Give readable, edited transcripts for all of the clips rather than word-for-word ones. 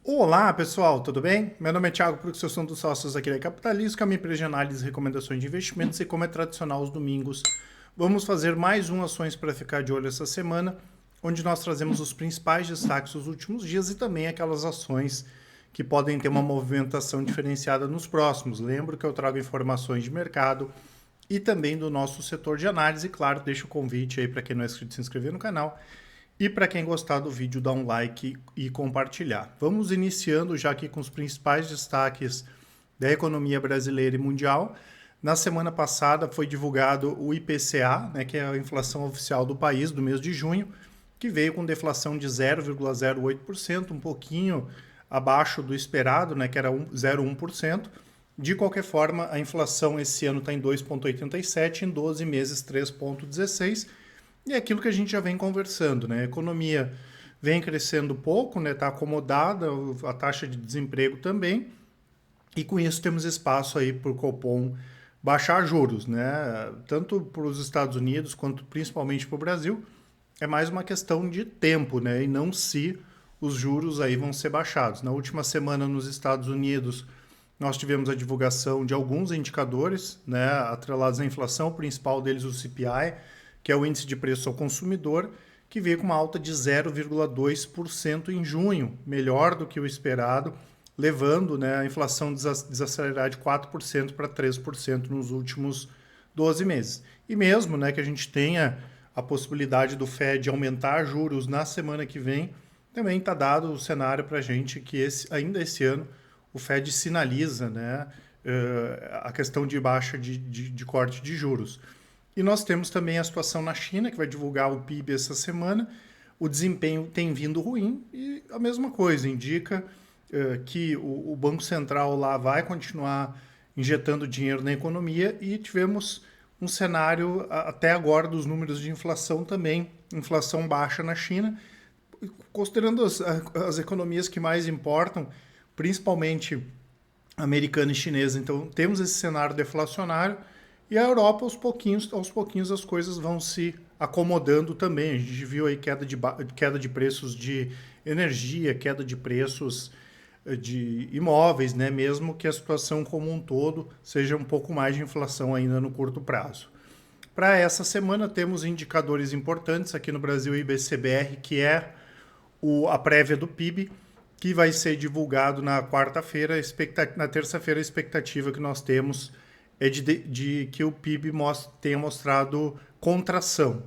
Olá pessoal, tudo bem? Meu nome é Thiago Prux, eu sou um dos sócios aqui da Capitalismo, que é a minha empresa de análise e recomendações de investimentos, e como é tradicional aos domingos, vamos fazer mais ações para ficar de olho essa semana, onde nós trazemos os principais destaques dos últimos dias e também aquelas ações que podem ter uma movimentação diferenciada nos próximos. Lembro que eu trago informações de mercado e também do nosso setor de análise. Claro, deixo o convite aí para quem não é inscrito se inscrever no canal. E para quem gostar do vídeo, dá um like e compartilhar. Vamos iniciando já aqui com os principais destaques da economia brasileira e mundial. Na semana passada foi divulgado o IPCA, que é a inflação oficial do país do mês de junho, que veio com deflação de 0,08%, um pouquinho abaixo do esperado, que era 0,1%. De qualquer forma, a inflação esse ano está em 2,87%, em 12 meses 3,16%. E é aquilo que a gente já vem conversando, A economia vem crescendo pouco, Está acomodada, a taxa de desemprego também, e com isso temos espaço aí para o Copom baixar juros, Tanto para os Estados Unidos quanto principalmente para o Brasil, é mais uma questão de tempo, E não se os juros aí vão ser baixados. Na última semana nos Estados Unidos, nós tivemos a divulgação de alguns indicadores, atrelados à inflação, o principal deles o CPI, que é o índice de preço ao consumidor, que veio com uma alta de 0,2% em junho, melhor do que o esperado, levando a inflação desacelerar de 4% para 3% nos últimos 12 meses. E mesmo que a gente tenha a possibilidade do Fed aumentar juros na semana que vem, também está dado o cenário para a gente que ainda esse ano o Fed sinaliza a questão de baixa de corte de juros. E nós temos também a situação na China, que vai divulgar o PIB essa semana. O desempenho tem vindo ruim e a mesma coisa, indica que o Banco Central lá vai continuar injetando dinheiro na economia e tivemos um cenário até agora dos números de inflação também, inflação baixa na China, considerando as economias que mais importam, principalmente americana e chinesa. Então temos esse cenário deflacionário. E a Europa, aos pouquinhos as coisas vão se acomodando também. A gente viu aí queda de preços de energia, queda de preços de imóveis, mesmo que a situação como um todo seja um pouco mais de inflação ainda no curto prazo. Para essa semana temos indicadores importantes aqui no Brasil, o IBCBR, que é a prévia do PIB, que vai ser divulgado na quarta-feira. Na terça-feira a expectativa que nós temos é de que o PIB tenha mostrado contração.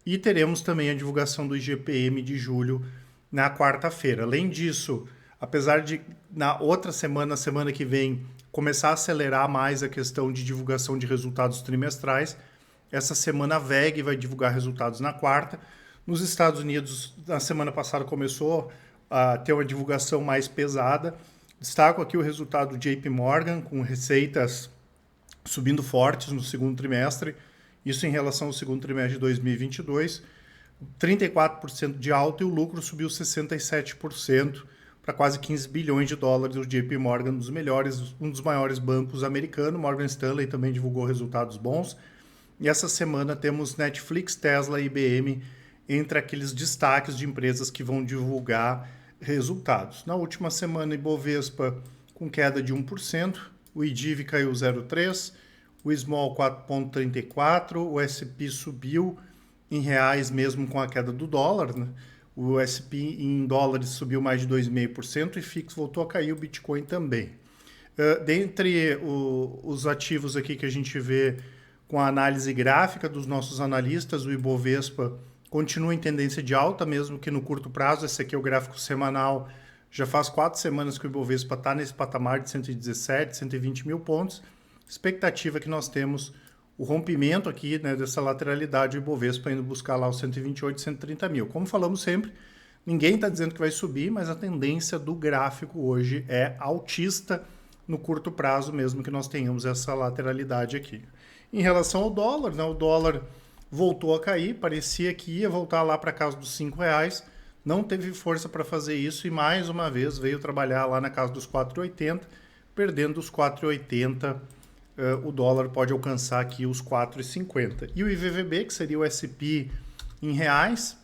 E teremos também a divulgação do IGPM de julho na quarta-feira. Além disso, apesar de na outra semana, semana que vem, começar a acelerar mais a questão de divulgação de resultados trimestrais, essa semana a VEG vai divulgar resultados na quarta. Nos Estados Unidos, na semana passada começou a ter uma divulgação mais pesada. Destaco aqui o resultado do JP Morgan, com receitas subindo fortes no segundo trimestre, isso em relação ao segundo trimestre de 2022, 34% de alta, e o lucro subiu 67% para quase 15 bilhões de dólares. O JP Morgan, um dos maiores bancos americanos. Morgan Stanley também divulgou resultados bons. E essa semana temos Netflix, Tesla e IBM entre aqueles destaques de empresas que vão divulgar resultados. Na última semana, Ibovespa com queda de 1%, o IDIV caiu 0,3%, o Small 4,34%, o SP subiu em reais mesmo com a queda do dólar, O SP em dólares subiu mais de 2,5% e FIX voltou a cair, o Bitcoin também. Dentre os ativos aqui que a gente vê com a análise gráfica dos nossos analistas, o Ibovespa continua em tendência de alta, mesmo que no curto prazo. Esse aqui é o gráfico semanal. Já faz 4 semanas que o Ibovespa está nesse patamar de 117, 120 mil pontos. Expectativa que nós temos o rompimento aqui dessa lateralidade, o Ibovespa indo buscar lá os 128, 130 mil. Como falamos sempre, ninguém está dizendo que vai subir, mas a tendência do gráfico hoje é altista no curto prazo, mesmo que nós tenhamos essa lateralidade aqui. Em relação ao dólar, o dólar voltou a cair, parecia que ia voltar lá para casa dos R$5, não teve força para fazer isso e mais uma vez veio trabalhar lá na casa dos 4,80, perdendo os 4,80, o dólar pode alcançar aqui os 4,50. E o IVVB, que seria o SP em reais,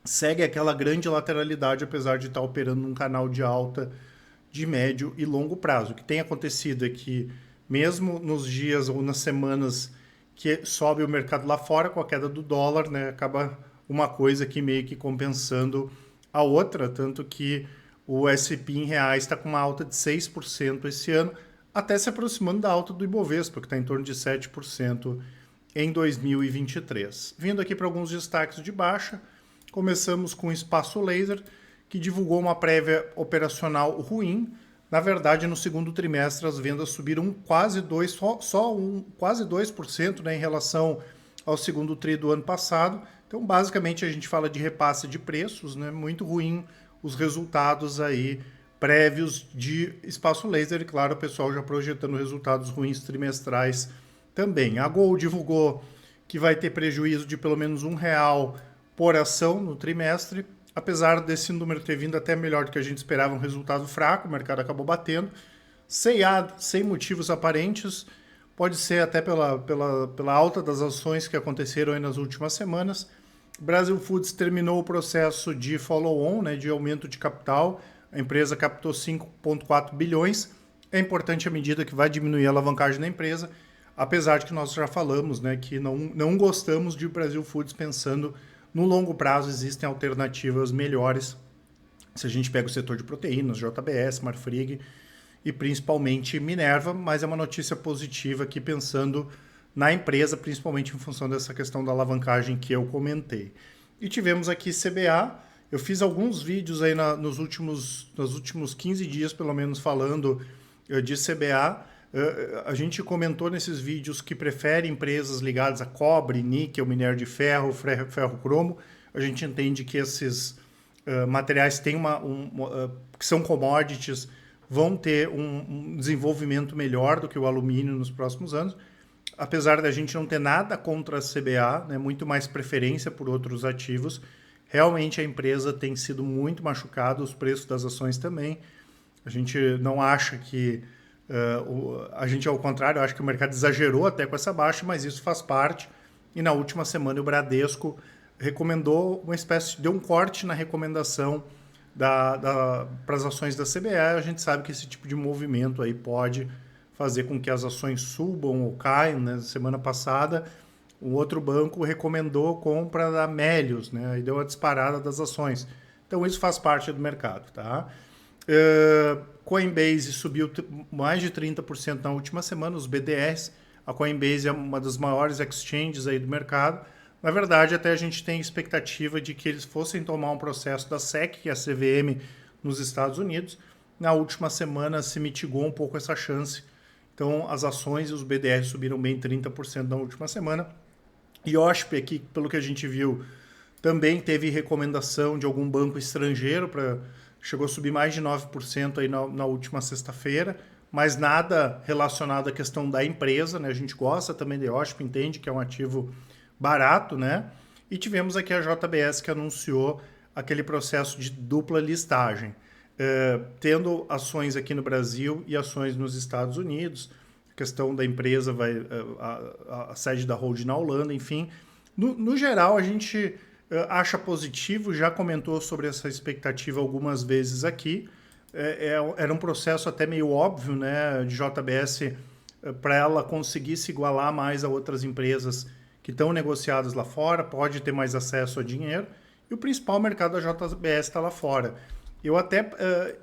segue aquela grande lateralidade, apesar de estar operando num canal de alta de médio e longo prazo. O que tem acontecido é que, mesmo nos dias ou nas semanas que sobe o mercado lá fora com a queda do dólar, né, acaba uma coisa aqui meio que compensando a outra, tanto que o S&P em reais está com uma alta de 6% esse ano, até se aproximando da alta do Ibovespa, que está em torno de 7% em 2023. Vindo aqui para alguns destaques de baixa, começamos com o Espaço Laser, que divulgou uma prévia operacional ruim. Na verdade, no segundo trimestre, as vendas subiram quase 2%, né, em relação ao segundo tri do ano passado. Então, basicamente, a gente fala de repasse de preços, né, muito ruim os resultados aí prévios de Espaço Laser. E, claro, o pessoal já projetando resultados ruins trimestrais também. A Gol divulgou que vai ter prejuízo de pelo menos R$ 1 por ação no trimestre. Apesar desse número ter vindo até melhor do que a gente esperava, um resultado fraco, o mercado acabou batendo. C&A, sem motivos aparentes, pode ser até pela alta das ações que aconteceram aí nas últimas semanas. Brasil Foods terminou o processo de follow-on, né, de aumento de capital. A empresa captou 5,4 bilhões. É importante a medida que vai diminuir a alavancagem da empresa, apesar de que nós já falamos, né, que não gostamos de Brasil Foods pensando no longo prazo. Existem alternativas melhores. Se a gente pega o setor de proteínas, JBS, Marfrig e principalmente Minerva, mas é uma notícia positiva aqui pensando na empresa, principalmente em função dessa questão da alavancagem que eu comentei. E tivemos aqui CBA. Eu fiz alguns vídeos aí nos últimos 15 dias, pelo menos, falando de CBA. A gente comentou nesses vídeos que prefere empresas ligadas a cobre, níquel, minério de ferro, ferro cromo. A gente entende que esses materiais têm que são commodities, vão ter um desenvolvimento melhor do que o alumínio nos próximos anos. Apesar da gente não ter nada contra a CBA, né, muito mais preferência por outros ativos, realmente a empresa tem sido muito machucada, os preços das ações também. A gente não acha que... a gente, ao contrário, acho que o mercado exagerou até com essa baixa, mas isso faz parte. E na última semana o Bradesco recomendou deu um corte na recomendação para as ações da CBA. A gente sabe que esse tipo de movimento aí pode fazer com que as ações subam ou caiam, né? Semana passada, um outro banco recomendou compra da Melius, né? E deu a disparada das ações. Então isso faz parte do mercado, tá? Coinbase subiu mais de 30% na última semana, os BDRs. A Coinbase é uma das maiores exchanges aí do mercado. Na verdade, até a gente tem expectativa de que eles fossem tomar um processo da SEC, que é a CVM, nos Estados Unidos. Na última semana se mitigou um pouco essa chance. Então, as ações e os BDRs subiram bem 30% na última semana. E OSP aqui, pelo que a gente viu, também teve recomendação de algum banco estrangeiro, chegou a subir mais de 9% aí na última sexta-feira, mas nada relacionado à questão da empresa, né? A gente gosta também de OSP, entende que é um ativo barato, né? E tivemos aqui a JBS, que anunciou aquele processo de dupla listagem, tendo ações aqui no Brasil e ações nos Estados Unidos. A questão da empresa a sede da holding na Holanda, enfim. No geral, a gente acha positivo, já comentou sobre essa expectativa algumas vezes aqui. Era um processo até meio óbvio, né, de JBS, para ela conseguir se igualar mais a outras empresas que estão negociadas lá fora, pode ter mais acesso a dinheiro, e o principal mercado da JBS está lá fora. Eu até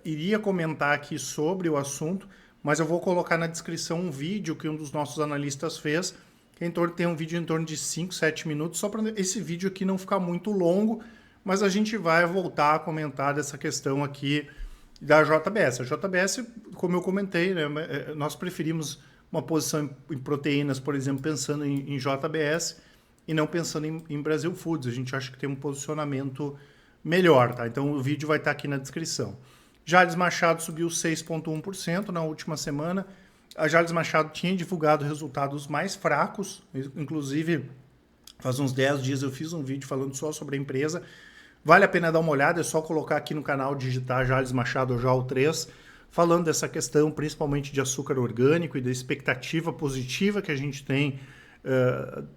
iria comentar aqui sobre o assunto, mas eu vou colocar na descrição um vídeo que um dos nossos analistas fez, que tem um vídeo em torno de 5, 7 minutos, só para esse vídeo aqui não ficar muito longo, mas a gente vai voltar a comentar dessa questão aqui da JBS. A JBS, como eu comentei, né, nós preferimos uma posição em proteínas, por exemplo, pensando em JBS e não pensando em Brasil Foods. A gente acha que tem um posicionamento melhor, tá? Então o vídeo vai estar aqui na descrição. Jalles Machado subiu 6,1% na última semana. A Jalles Machado tinha divulgado resultados mais fracos, inclusive faz uns 10 dias eu fiz um vídeo falando só sobre a empresa. Vale a pena dar uma olhada, é só colocar aqui no canal, digitar Jalles Machado ou JAL3, falando dessa questão principalmente de açúcar orgânico e da expectativa positiva que a gente tem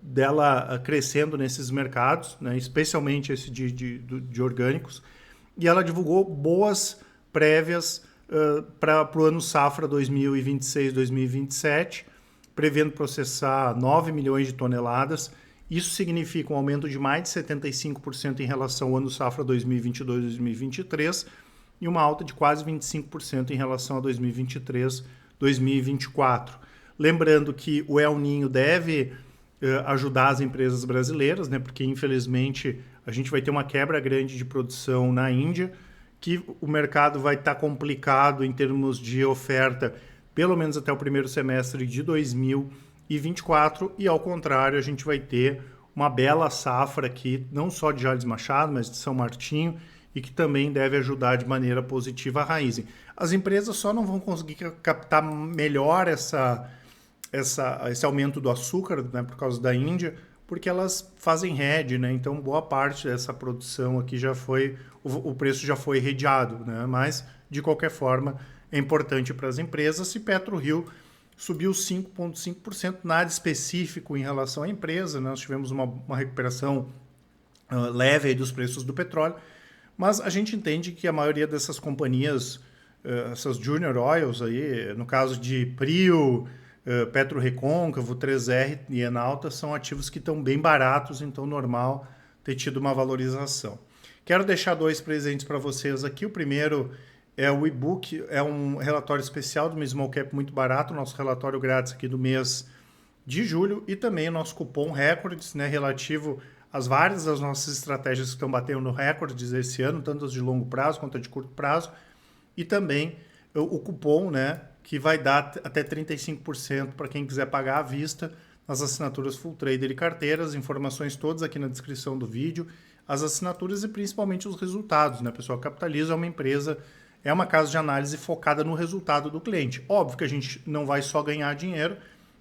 dela crescendo nesses mercados, né, especialmente esse de orgânicos, e ela divulgou boas prévias para o ano safra 2026-2027, prevendo processar 9 milhões de toneladas. Isso significa um aumento de mais de 75% em relação ao ano safra 2022-2023 e uma alta de quase 25% em relação a 2023-2024. Lembrando que o El Niño deve ajudar as empresas brasileiras, né, porque infelizmente a gente vai ter uma quebra grande de produção na Índia, que o mercado vai estar complicado em termos de oferta, pelo menos até o primeiro semestre de 2024, e ao contrário, a gente vai ter uma bela safra aqui, não só de Jalles Machado, mas de São Martinho, e que também deve ajudar de maneira positiva a Raízen. As empresas só não vão conseguir captar melhor esse aumento do açúcar, né, por causa da Índia, porque elas fazem hedge, né? Então boa parte dessa produção aqui já foi, o preço já foi hedgeado, né? Mas de qualquer forma é importante para as empresas. E PetroRio subiu 5,5%, nada específico em relação à empresa, né? Nós tivemos uma recuperação leve aí dos preços do petróleo, mas a gente entende que a maioria dessas companhias, essas junior oils aí, no caso de Prio, Petro Recôncavo, 3R e Enalta, são ativos que estão bem baratos, então normal ter tido uma valorização. Quero deixar dois presentes para vocês aqui. O primeiro é o e-book, é um relatório especial do Small Cap muito barato, nosso relatório grátis aqui do mês de julho, e também o nosso cupom Records, né, relativo às várias das nossas estratégias que estão batendo no Records esse ano, tanto as de longo prazo quanto as de curto prazo, e também o cupom, né, que vai dar até 35% para quem quiser pagar à vista nas assinaturas Full Trader e carteiras, informações todas aqui na descrição do vídeo, as assinaturas e principalmente os resultados, né, pessoal? Capitalizo é uma empresa, é uma casa de análise focada no resultado do cliente. Óbvio que a gente não vai só ganhar dinheiro,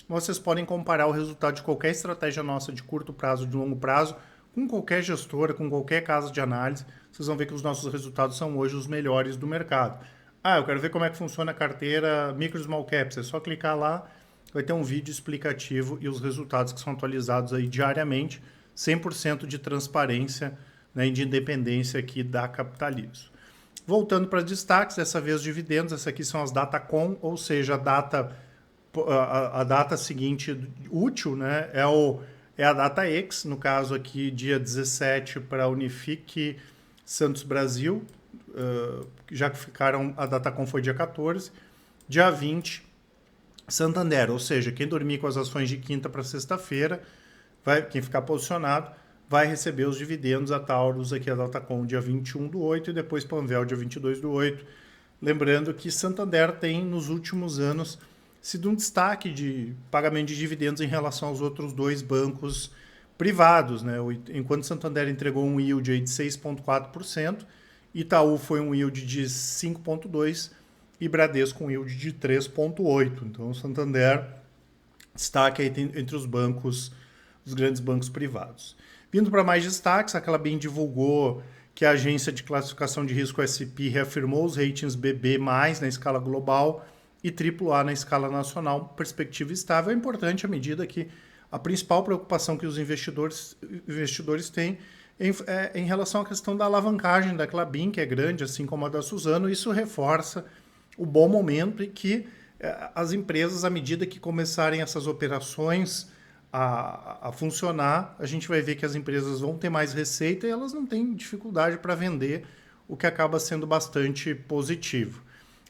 vocês podem comparar o resultado de qualquer estratégia nossa de curto prazo, de longo prazo, com qualquer gestora, com qualquer casa de análise, vocês vão ver que os nossos resultados são hoje os melhores do mercado. Ah, eu quero ver como é que funciona a carteira Micro Small Caps. É só clicar lá, vai ter um vídeo explicativo e os resultados que são atualizados aí diariamente, 100% de transparência, né, e de independência aqui da Capitalizo. Voltando para destaques, dessa vez dividendos, essas aqui são as Datacom, ou seja, a data seguinte útil, né, é a data X, no caso aqui dia 17 para Unifique Santos Brasil, já que a Datacom foi dia 14, dia 20, Santander, ou seja, quem dormir com as ações de quinta para sexta-feira, quem ficar posicionado, vai receber os dividendos. A Taurus aqui, a Datacom, dia 21/8 e depois Panvel, dia 22/8. Lembrando que Santander tem, nos últimos anos, sido um destaque de pagamento de dividendos em relação aos outros dois bancos privados, né? Enquanto Santander entregou um yield aí de 6,4%, Itaú foi um yield de 5,2% e Bradesco um yield de 3,8%. Então, o Santander destaque aí entre os bancos, os grandes bancos privados. Vindo para mais destaques, a Klabin divulgou que a agência de classificação de risco S&P reafirmou os ratings BB+, na escala global, e AAA na escala nacional, perspectiva estável. É importante à medida que a principal preocupação que os investidores têm em relação à questão da alavancagem da Klabin, que é grande, assim como a da Suzano. Isso reforça o bom momento e que as empresas, à medida que começarem essas operações a funcionar, a gente vai ver que as empresas vão ter mais receita e elas não têm dificuldade para vender, o que acaba sendo bastante positivo.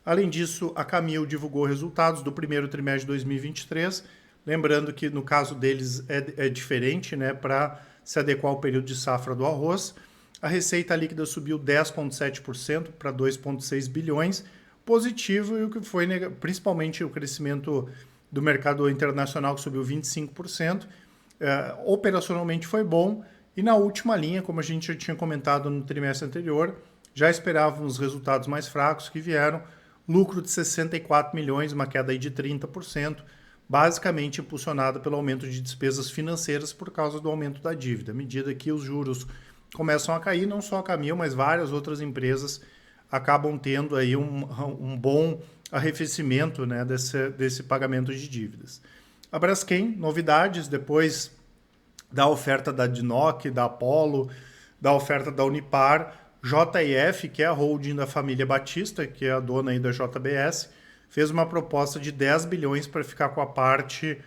Além disso, a Camil divulgou resultados do primeiro trimestre de 2023, lembrando que no caso deles é diferente, né, para se adequar ao período de safra do arroz. A receita líquida subiu 10,7% para 2,6 bilhões, positivo, e o que foi principalmente o crescimento do mercado internacional, que subiu 25%. Operacionalmente foi bom, e na última linha, como a gente já tinha comentado no trimestre anterior, já esperávamos resultados mais fracos que vieram. Lucro de 64 milhões, uma queda aí de 30%, basicamente impulsionada pelo aumento de despesas financeiras por causa do aumento da dívida. À medida que os juros começam a cair, não só a Camil, mas várias outras empresas acabam tendo aí um bom arrefecimento, né, desse pagamento de dívidas. A Braskem, novidades depois da oferta da DNOC, da Apollo, da oferta da Unipar, JF, que é a holding da família Batista, que é a dona aí da JBS, fez uma proposta de 10 bilhões para ficar com a parte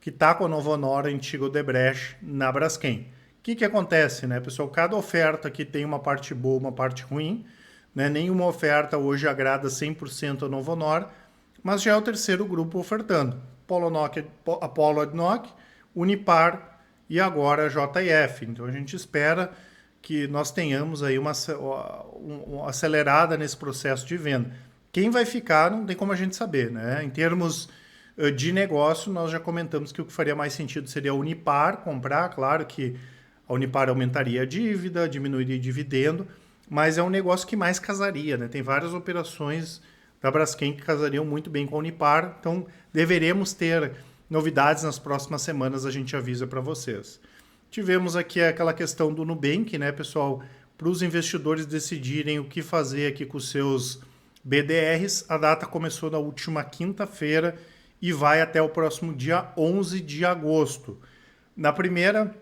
que está com a Novonor, a antiga Odebrecht, na Braskem. O que acontece, né, pessoal? Cada oferta aqui tem uma parte boa, uma parte ruim, né? Nenhuma oferta hoje agrada 100% a Novonor, mas já é o terceiro grupo ofertando. Apollo ADNOC, Unipar e agora a JF. Então a gente espera que nós tenhamos aí uma acelerada nesse processo de venda. Quem vai ficar não tem como a gente saber, né? Em termos de negócio, nós já comentamos que o que faria mais sentido seria a Unipar comprar. Claro que a Unipar aumentaria a dívida, diminuiria dividendo, mas é um negócio que mais casaria, né? Tem várias operações da Braskem que casariam muito bem com a Unipar, então deveremos ter novidades nas próximas semanas, a gente avisa para vocês. Tivemos aqui aquela questão do Nubank, né, pessoal? Para os investidores decidirem o que fazer aqui com os seus BDRs, a data começou na última quinta-feira e vai até o próximo dia 11 de agosto. Na primeira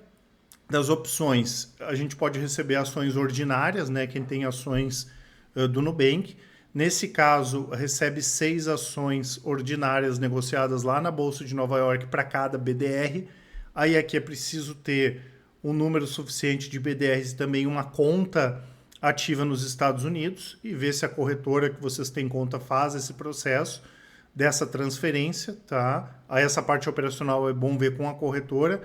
das opções, a gente pode receber ações ordinárias, né? Quem tem ações do Nubank. Nesse caso, recebe 6 ações ordinárias negociadas lá na Bolsa de Nova York para cada BDR. Aí aqui é preciso ter um número suficiente de BDRs e também uma conta ativa nos Estados Unidos e ver se a corretora que vocês têm conta faz esse processo dessa transferência, tá? Aí essa parte operacional é bom ver com a corretora.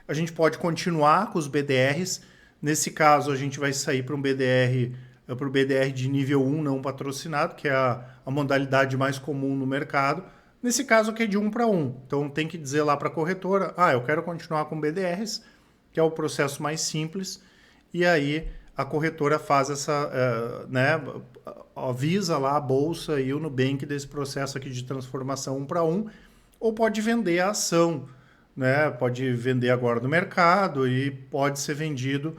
A gente pode continuar com os BDRs. Nesse caso, a gente vai sair para um BDR, para o BDR de nível 1 não patrocinado, que é a modalidade mais comum no mercado. Nesse caso aqui é de 1 para 1. Então tem que dizer lá para a corretora, eu quero continuar com BDRs, que é o processo mais simples. E aí a corretora faz essa, avisa lá a Bolsa e o Nubank desse processo aqui de transformação 1 para 1, ou pode vender a ação, né? Pode vender agora no mercado e pode ser vendido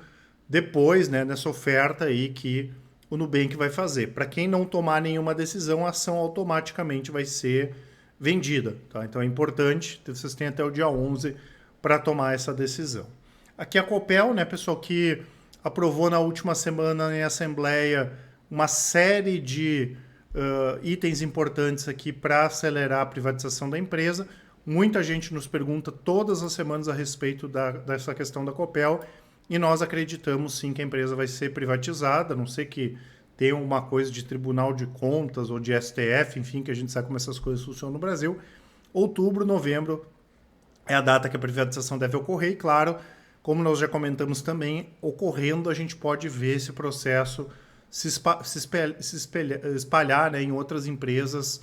depois, né, nessa oferta aí que o Nubank vai fazer. Para quem não tomar nenhuma decisão, a ação automaticamente vai ser vendida, tá? Então é importante, vocês têm até o dia 11 para tomar essa decisão. Aqui a Copel, né, pessoal, que aprovou na última semana em assembleia uma série de itens importantes aqui para acelerar a privatização da empresa. Muita gente nos pergunta todas as semanas a respeito dessa questão da Copel e nós acreditamos sim que a empresa vai ser privatizada, a não sei que tenha uma coisa de Tribunal de Contas ou de STF, enfim, que a gente sabe como essas coisas funcionam no Brasil. Outubro, novembro é a data que a privatização deve ocorrer e, claro, como nós já comentamos também, ocorrendo a gente pode ver esse processo se espalhar, né, em outras empresas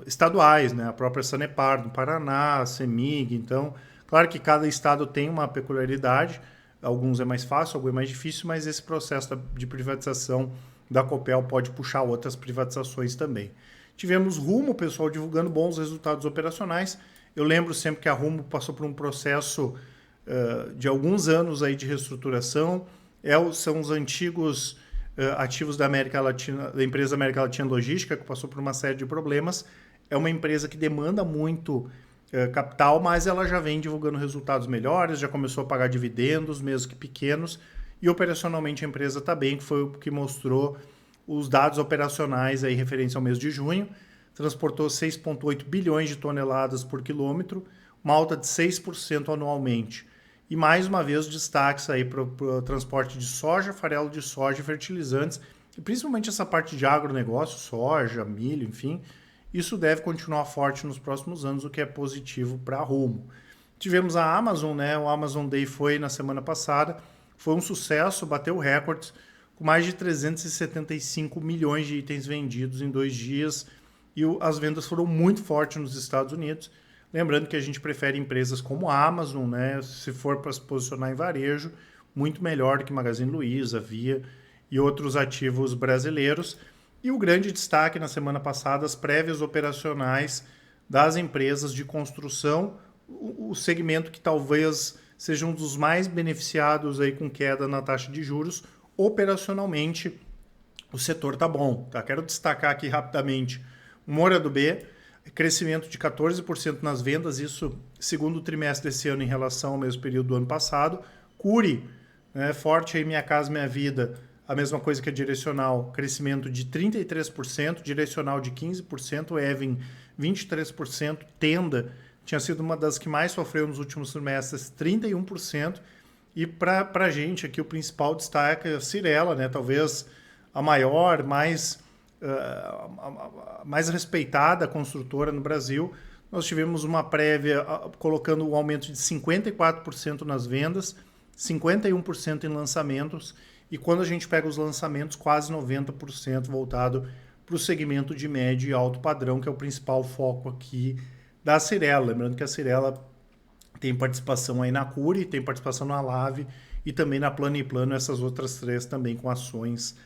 estaduais, né, a própria Sanepar no Paraná, a CEMIG. Então, claro que cada estado tem uma peculiaridade, alguns é mais fácil, alguns é mais difícil, mas esse processo de privatização da Copel pode puxar outras privatizações também. Tivemos Rumo, o pessoal divulgando bons resultados operacionais. Eu lembro sempre que a Rumo passou por um processo de alguns anos aí de reestruturação. São os antigos ativos da América Latina, da empresa América Latina Logística, que passou por uma série de problemas. É uma empresa que demanda muito capital, mas ela já vem divulgando resultados melhores, já começou a pagar dividendos, mesmo que pequenos, e operacionalmente a empresa está bem, que foi o que mostrou os dados operacionais aí referentes ao mês de junho. Transportou 6,8 bilhões de toneladas por quilômetro, uma alta de 6% anualmente. E mais uma vez destaques aí para o transporte de soja, farelo de soja e fertilizantes, e principalmente essa parte de agronegócio, soja, milho, enfim. Isso deve continuar forte nos próximos anos, o que é positivo para a Rumo. Tivemos a Amazon, né? O Amazon Day foi na semana passada, foi um sucesso, bateu recordes, com mais de 375 milhões de itens vendidos em 2 dias, e as vendas foram muito fortes nos Estados Unidos. Lembrando que a gente prefere empresas como a Amazon, né? Se for para se posicionar em varejo, muito melhor do que Magazine Luiza, Via e outros ativos brasileiros. E o grande destaque na semana passada, as prévias operacionais das empresas de construção, o segmento que talvez seja um dos mais beneficiados aí com queda na taxa de juros. Operacionalmente, o setor tá bom, tá? Quero destacar aqui rapidamente o Moura do B, crescimento de 14% nas vendas, isso segundo trimestre desse ano em relação ao mesmo período do ano passado. Cury, né, forte aí Minha Casa Minha Vida, a mesma coisa que a Direcional, crescimento de 33%, Direcional de 15%, Even 23%, Tenda tinha sido uma das que mais sofreu nos últimos trimestres, 31%, e para a gente aqui o principal destaque é a Cyrela, né, talvez a maior, mais respeitada construtora no Brasil. Nós tivemos uma prévia colocando um aumento de 54% nas vendas, 51% em lançamentos, e quando a gente pega os lançamentos, quase 90% voltado para o segmento de médio e alto padrão, que é o principal foco aqui da Cyrela. Lembrando que a Cyrela tem participação aí na Cury, tem participação na Lave e também na Plano e Plano, essas outras três também com ações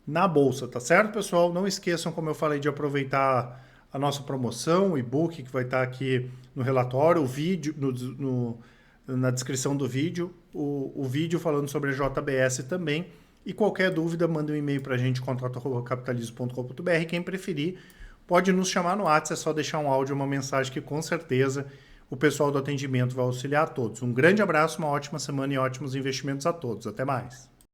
na bolsa, tá certo, pessoal? Não esqueçam, como eu falei, de aproveitar a nossa promoção, o e-book que vai estar aqui no relatório, o vídeo, na descrição do vídeo, o vídeo falando sobre a JBS também. E qualquer dúvida, manda um e-mail para a gente, contato@capitalismo.com.br. Quem preferir, pode nos chamar no WhatsApp, é só deixar um áudio, uma mensagem que com certeza o pessoal do atendimento vai auxiliar a todos. Um grande abraço, uma ótima semana e ótimos investimentos a todos. Até mais!